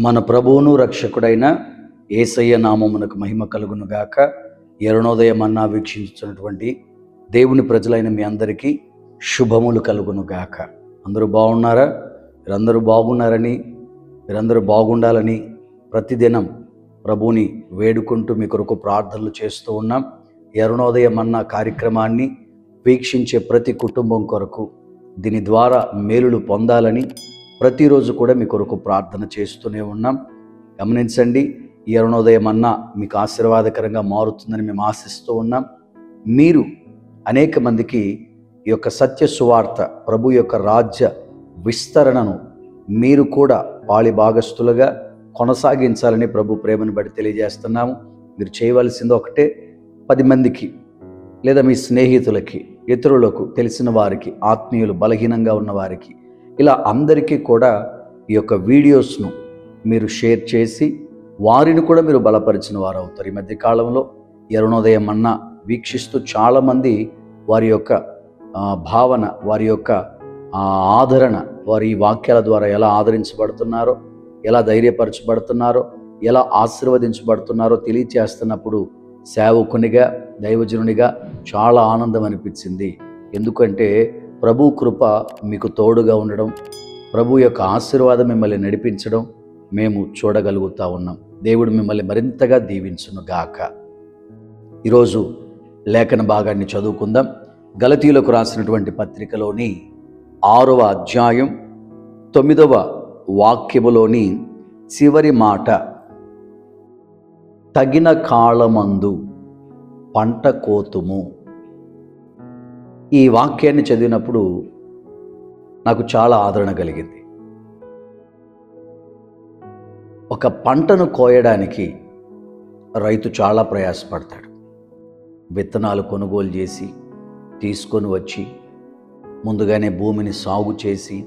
మన ప్రభువును రక్షకుడైన యేసయ్య నామమునకు మహిమ కలుగును గాక. అరుణోదయ మన్నా వీక్షించుతున్నటువంటి దేవుని ప్రజలైన మీ అందరికీ శుభములు కలుగును గాక. అందరూ బాగున్నారా? మీరందరూ బాగున్నారని, మీరందరూ బాగుండాలని ప్రతిదినం ప్రభువుని వేడుకుంటూ మీ కొరకు ప్రార్థనలు చేస్తూ ఉన్నాం. అరుణోదయ మన్నా కార్యక్రమాన్ని వీక్షించే ప్రతి కుటుంబం కొరకు దీని ద్వారా మేలులు పొందాలని ప్రతిరోజు కూడా మీ కొరకు ప్రార్థన చేస్తూనే ఉన్నాం. గమనించండి, ఈ అరుణోదయం అన్నా మీకు ఆశీర్వాదకరంగా మారుతుందని మేము ఆశిస్తూ ఉన్నాం. మీరు అనేక మందికి ఈ యొక్క సత్య సువార్త, ప్రభు యొక్క రాజ్య విస్తరణను మీరు కూడా పాళి భాగస్తులుగా కొనసాగించాలని ప్రభు ప్రేమను బట్టి తెలియజేస్తున్నాము. మీరు చేయవలసింది ఒకటే, 10 మందికి లేదా మీ స్నేహితులకి, ఇతరులకు, తెలిసిన వారికి, ఆత్మీయులు, బలహీనంగా ఉన్న వారికి, ఇలా అందరికీ కూడా ఈ యొక్క వీడియోస్ను మీరు షేర్ చేసి వారిని కూడా మీరు బలపరిచిన వారు అవుతారు. ఈ మధ్య కాలంలో అరుణోదయం అన్నా వీక్షిస్తూ చాలామంది వారి యొక్క భావన, వారి యొక్క ఆదరణ, వారి ఈ వాక్యాల ద్వారా ఎలా ఆదరించబడుతున్నారో, ఎలా ధైర్యపరచబడుతున్నారో, ఎలా ఆశీర్వదించబడుతున్నారో తెలియచేస్తున్నప్పుడు సేవకునిగా, దైవజనునిగా చాలా ఆనందం అనిపించింది. ఎందుకంటే ప్రభు కృప మీకు తోడుగా ఉండడం, ప్రభు యొక్క ఆశీర్వాదం మిమ్మల్ని నడిపించడం మేము చూడగలుగుతూ ఉన్నాం. దేవుడు మిమ్మల్ని మరింతగా దీవించును గాక. ఈరోజు లేఖన భాగాన్ని చదువుకుందాం. గలతీయులకు రాసినటువంటి పత్రికలోని 6వ అధ్యాయం 9వ వాక్యములోని చివరి మాట, తగిన కాలమందు పంట కోతుము. ఈ వాక్యాన్ని చదివినప్పుడు నాకు చాలా ఆదరణ కలిగింది. ఒక పంటను కోయడానికి రైతు చాలా ప్రయాసపడతాడు. విత్తనాలు కొనుగోలు చేసి తీసుకొని వచ్చి ముందుగానే భూమిని సాగు చేసి,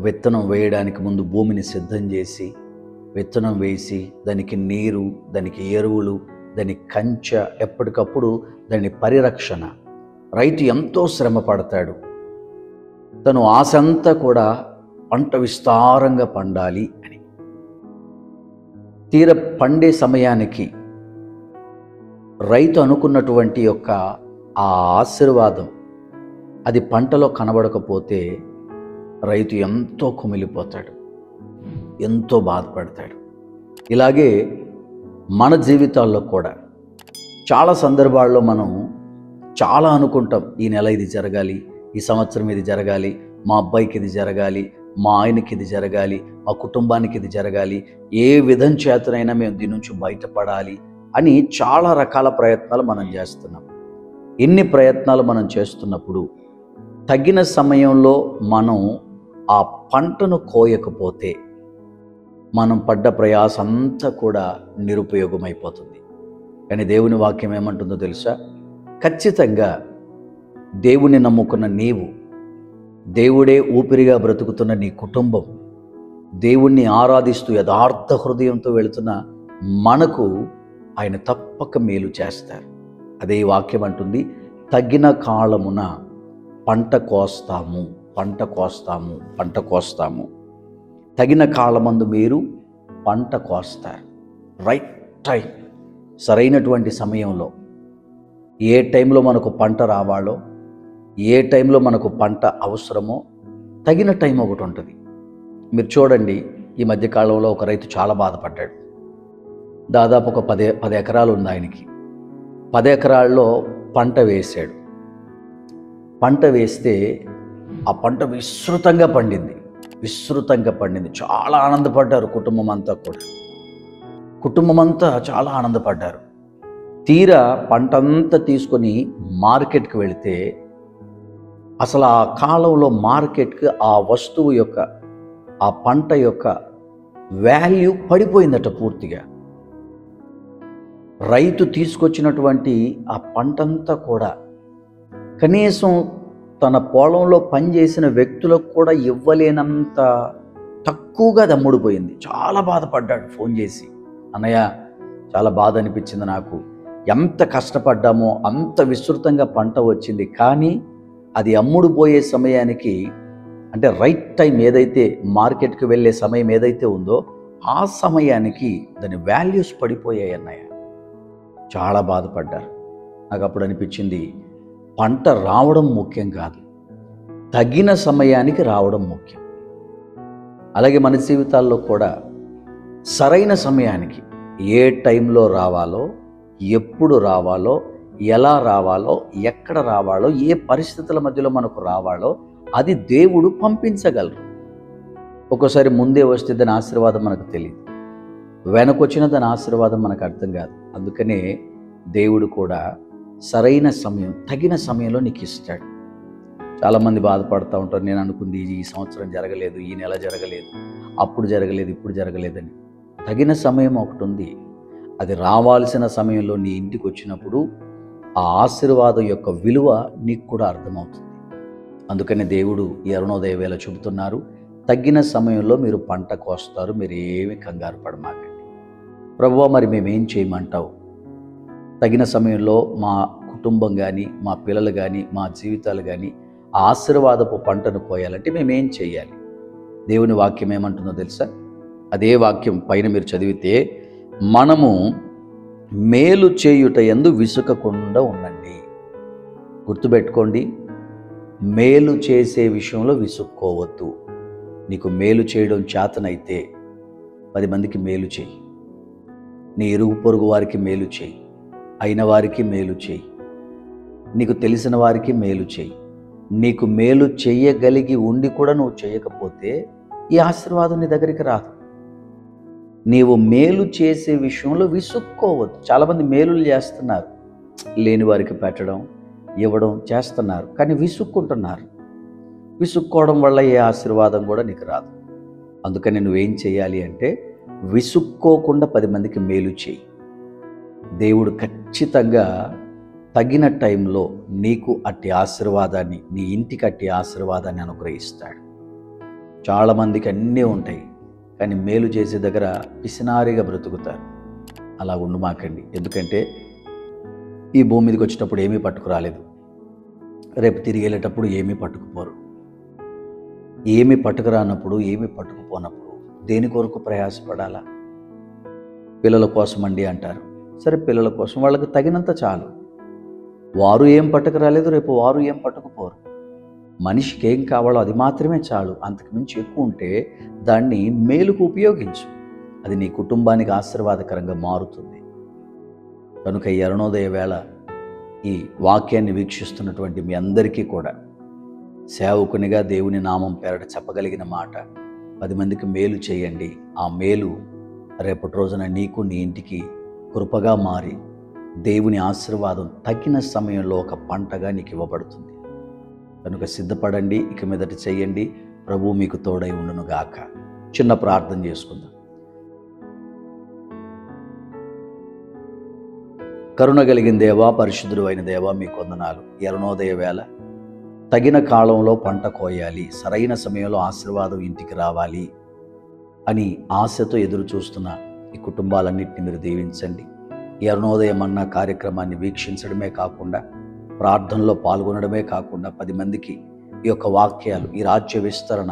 విత్తనం వేయడానికి ముందు భూమిని సిద్ధం చేసి, విత్తనం వేసి దానికి నీరు, దానికి ఎరువులు, దానికి కంచె, ఎప్పటికప్పుడు దాని పరిరక్షణ. రైతు ఎంతో శ్రమ పడతాడు. తను ఆశ అంతా కూడా పంట విస్తారంగా పండాలి అని. తీర పండే సమయానికి రైతు అనుకున్నటువంటి యొక్క ఆ ఆశీర్వాదం అది పంటలో కనబడకపోతే రైతు ఎంతో కుమిలిపోతాడు, ఎంతో బాధపడతాడు. ఇలాగే మన జీవితాల్లో కూడా చాలా సందర్భాల్లో మనం చాలా అనుకుంటాం, ఈ నెల ఇది జరగాలి, ఈ సంవత్సరం ఇది జరగాలి, మా అబ్బాయికి ఇది జరగాలి, మా ఆయనకి ఇది జరగాలి, మా కుటుంబానికి ఇది జరగాలి, ఏ విధం చేతనైనా మేము దీని నుంచి బయటపడాలి అని చాలా రకాల ప్రయత్నాలు మనం చేస్తున్నాం. ఇన్ని ప్రయత్నాలు మనం చేస్తున్నప్పుడు తగిన సమయంలో మనం ఆ పంటను కోయకపోతే మనం పడ్డ ప్రయాస అంతా కూడా నిరుపయోగమైపోతుంది. కానీ దేవుని వాక్యం ఏమంటుందో తెలుసా? ఖచ్చితంగా దేవుని నమ్ముకున్న నీవు, దేవుడే ఊపిరిగా బ్రతుకుతున్న నీ కుటుంబం, దేవుణ్ణి ఆరాధిస్తూ యథార్థ హృదయంతో వెళుతున్న మనకు ఆయన తప్పక మేలు చేస్తారు. అదే వాక్యం అంటుంది, తగిన కాలమున పంట కోస్తాము, పంట కోస్తాము, పంట కోస్తాము. తగిన కాలమందు మీరు పంట కోస్తారు. రైట్ టైం, సరైనటువంటి సమయంలో, ఏ టైంలో మనకు పంట రావాలో, ఏ టైంలో మనకు పంట అవసరమో తగిన టైం ఒకటి ఉంటుంది. మీరు చూడండి, ఈ మధ్యకాలంలో ఒక రైతు చాలా బాధపడ్డాడు. దాదాపు ఒక 10 ఎకరాలు ఉంది ఆయనకి. 10 ఎకరాల్లో పంట వేశాడు. పంట వేస్తే ఆ పంట విస్తృతంగా పండింది, విస్తృతంగా పండింది. చాలా ఆనందపడ్డారు కుటుంబం అంతా కూడా. కుటుంబం అంతా చాలా ఆనందపడ్డారు. తీరా పంటంతా తీసుకొని మార్కెట్కి వెళితే అసలు ఆ కాలంలో మార్కెట్కి ఆ వస్తువు యొక్క, ఆ పంట యొక్క వాల్యూ పడిపోయిందట పూర్తిగా. రైతు తీసుకొచ్చినటువంటి ఆ పంటంతా కూడా కనీసం తన పొలంలో పనిచేసిన వ్యక్తులకు కూడా ఇవ్వలేనంత తక్కువగా అమ్ముడుపోయింది. చాలా బాధపడ్డాడు ఫోన్ చేసి, అన్నయ్య చాలా బాధ అనిపించింది నాకు, ఎంత కష్టపడ్డామో అంత విస్తృతంగా పంట వచ్చింది, కానీ అది అమ్ముడు పోయే సమయానికి, అంటే రైట్ టైం ఏదైతే మార్కెట్కి వెళ్ళే సమయం ఏదైతే ఉందో ఆ సమయానికి దాని వాల్యూస్ పడిపోయాయి అన్నయ్య. చాలా బాధపడ్డారు. నాకు అప్పుడు అనిపించింది, పంట రావడం ముఖ్యం కాదు, తగిన సమయానికి రావడం ముఖ్యం. అలాగే మన జీవితాల్లో కూడా సరైన సమయానికి ఏ టైంలో రావాలో, ఎప్పుడు రావాలో, ఎలా రావాలో, ఎక్కడ రావాలో, ఏ పరిస్థితుల మధ్యలో మనకు రావాలో అది దేవుడు పంపించగలరు. ఒక్కోసారి ముందే వస్తే దాని ఆశీర్వాదం మనకు తెలియదు, వెనకొచ్చిన దాని ఆశీర్వాదం మనకు అర్థం కాదు. అందుకనే దేవుడు కూడా సరైన సమయం, తగిన సమయంలో నీకు ఇస్తాడు. చాలామంది బాధపడుతూ ఉంటారు, నేను అనుకుంది ఈ సంవత్సరం జరగలేదు, ఈ నెల జరగలేదు, అప్పుడు జరగలేదు, ఇప్పుడు జరగలేదని. తగిన సమయం ఒకటి ఉంది. అది రావాల్సిన సమయంలో నీ ఇంటికి వచ్చినప్పుడు ఆ ఆశీర్వాదం యొక్క విలువ నీకు కూడా అర్థమవుతుంది. అందుకని దేవుడు ఈ అరుణోదయ వేళ చెబుతున్నారు, తగిన సమయంలో మీరు పంట కోస్తారు, మీరు ఏమి కంగారు పడమాకండి. ప్రభువా, మరి మేమేం చేయమంటావు? తగిన సమయంలో మా కుటుంబం కానీ, మా పిల్లలు కానీ, మా జీవితాలు కానీ ఆశీర్వాదపు పంటను కోయాలంటే మేమేం చేయాలి? దేవుని వాక్యం ఏమంటుందో తెలుసా? అదే వాక్యం పైన మీరు చదివితే, మనము మేలు చేయుట యందు విసుకకుండా ఉండండి. గుర్తుపెట్టుకోండి, మేలు చేసే విషయంలో విసుక్కోవద్దు. నీకు మేలు చేయడం చేతనైతే 10 మందికి మేలు చేయి, నీ ఇరుగు పొరుగు వారికి మేలు చేయి, అయిన వారికి మేలు చేయి, నీకు తెలిసిన వారికి మేలు చేయి. నీకు మేలు చెయ్యగలిగి ఉండి కూడా నువ్వు చేయకపోతే ఈ ఆశీర్వాదం నీ దగ్గరికి రాదు. నీవు మేలు చేసే విషయంలో విసుక్కోవద్దు. చాలామంది మేలులు చేస్తున్నారు, లేని వారికి పెట్టడం, ఇవ్వడం చేస్తున్నారు, కానీ విసుక్కుంటున్నారు. విసుక్కోవడం వల్ల ఏ ఆశీర్వాదం కూడా నీకు రాదు. అందుకని నువ్వేం చేయాలి అంటే, విసుక్కోకుండా 10 మందికి మేలు చేయి. దేవుడు ఖచ్చితంగా తగిన టైంలో నీకు అట్టి ఆశీర్వాదాన్ని, నీ ఇంటికి అట్టి ఆశీర్వాదాన్ని అనుగ్రహిస్తాడు. చాలామందికి అన్నీ ఉంటాయి, కానీ మేలు చేసే దగ్గర పిసినారిగా బ్రతుకుతారు. అలా ఉండమాకండి. ఎందుకంటే ఈ భూమి మీదకి వచ్చేటప్పుడు ఏమీ పట్టుకురాలేదు, రేపు తిరిగి వెళ్ళేటప్పుడు ఏమీ పట్టుకుపోరు. ఏమీ పట్టుకురానప్పుడు, ఏమీ పట్టుకుపోనప్పుడు దేని కొరకు ప్రయాసపడాలా? పిల్లల కోసం అండి అంటారు. సరే, పిల్లల కోసం వాళ్ళకి తగినంత చాలు. వారు ఏం పట్టుకురాలేదు, రేపు వారు ఏం పట్టుకుపోరు. మనిషికి ఏం కావాలో అది మాత్రమే చాలు. అంతకుమించి ఎక్కువ ఉంటే దాన్ని మేలుకు ఉపయోగించు. అది నీ కుటుంబానికి ఆశీర్వాదకరంగా మారుతుంది. కనుక ఈ అరుణోదయ వేళ ఈ వాక్యాన్ని వీక్షిస్తున్నటువంటి మీ అందరికీ కూడా సేవకునిగా దేవుని నామం పేరట చెప్పగలిగిన మాట, 10 మందికి మేలు చేయండి. ఆ మేలు రేపటి రోజున నీకు, నీ ఇంటికి కృపగా మారి దేవుని ఆశీర్వాదం తగిన సమయంలో ఒక పంటగా నీకు ఇవ్వబడుతుంది. కనుక సిద్ధపడండి, ఇక మీదట చేయండి. ప్రభువు మీకు తోడై ఉండును గాక. చిన్న ప్రార్థన చేసుకుందాం. కరుణ కలిగిన దేవా, పరిశుద్ధుడు అయిన దేవా, మీకు వందనాలు. అరుణోదయ వేళ తగిన కాలంలో పంట కోయాలి, సరైన సమయంలో ఆశీర్వాదం ఇంటికి రావాలి అని ఆశతో ఎదురు చూస్తున్న ఈ కుటుంబాలన్నింటినీ మీరు దీవించండి. ఈ అరుణోదయం అన్న కార్యక్రమాన్ని వీక్షించడమే కాకుండా, ప్రార్థనలో పాల్గొనడమే కాకుండా 10 మందికి ఈ యొక్క వాక్యాలు, ఈ రాజ్య విస్తరణ,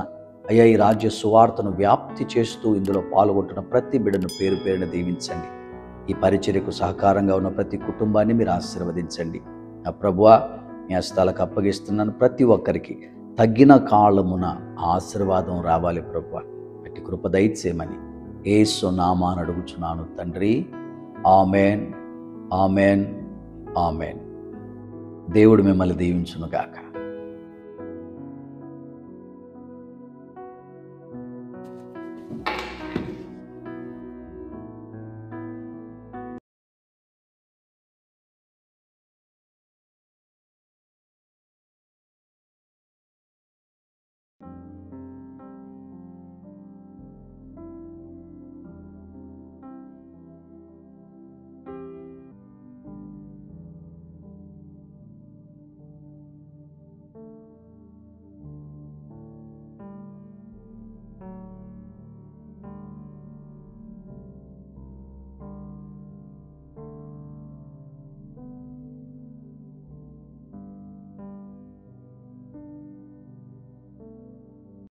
అయ్యా ఈ రాజ్య సువార్తను వ్యాప్తి చేస్తూ ఇందులో పాల్గొంటున్న ప్రతి బిడ్డను పేరు పేరున దీవించండి. ఈ పరిచర్యకు సహకారంగా ఉన్న ప్రతి కుటుంబాన్ని మీరు ఆశీర్వదించండి. నా ప్రభువా, మీ హస్తాలకు అప్పగిస్తున్నాను. ప్రతి ఒక్కరికి తగ్గిన కాలమున ఆశీర్వాదం రావాలి ప్రభువా. అట్టి కృప దయచేయమని యేసు నామాన అడుగుచున్నాను తండ్రి. Amen, amen, amen. దేవుడు మిమ్మల్ని దీవించును గాక.